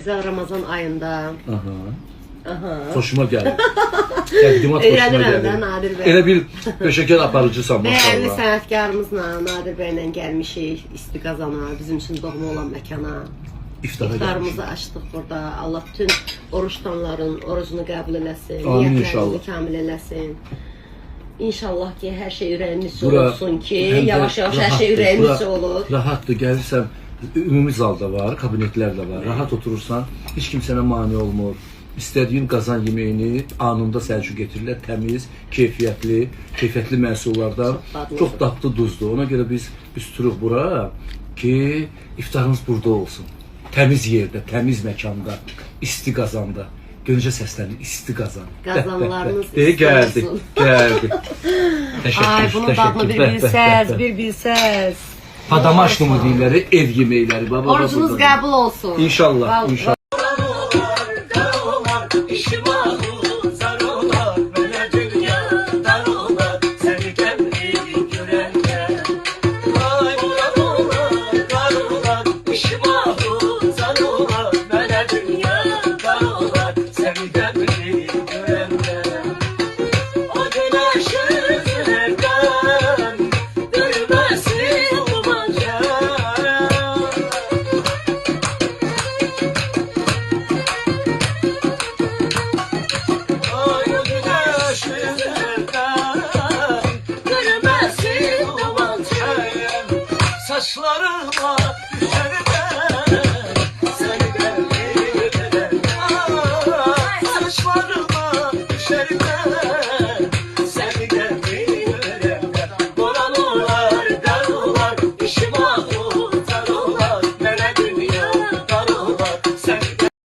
gözəl Ramazan ayında. Aha. Xoşuma gəlir. Təqdimat xoşuma Öyrənirəm də gəlir. Nadir bəy. Elə bir peşəkar aparıcısan Dəyərli maşallah. sənətkarımızla Nadir bəylə gəlmişik İstiqazana, bizim üçün doğma olan məkana. İftara gəlmişik. İftarımızı açdıq burada. Allah bütün oruç tutanların orucunu qəbul eləsin, Amin niyyətlərini inşallah. kamil eləsin. İnşallah ki, hər şey ürəyimizcə Bura olsun ki, həm də yavaş-yavaş hər şey rahatdır. ürəyimizcə Bura olur. Rahatdır, gəlirsən, ümumi zalda var, kabinetlər də var. Rahat oturursan, heç kim sənə mane olmur. İstədiyin qazan yeməyini anında sənin üçün getirirlər, təmiz, keyfiyyətli məhsullardan. Çox dadlı, duzlu. Ona görə biz üstürük bura ki, iftarımız burada olsun. Təmiz yerdə, təmiz məkanda, isti qazanda. Gönce səslənir, isti qazan. Qazanlarınız Gəldi, isti olsun. gəldi. Təşəkkür, Ay, bunun dadını bir bilsəz, bir bilsəz. Padamaşlı mı deyirlər, ev yeməkləri. Orucunuz qəbul olsun. İnşallah, inşallah.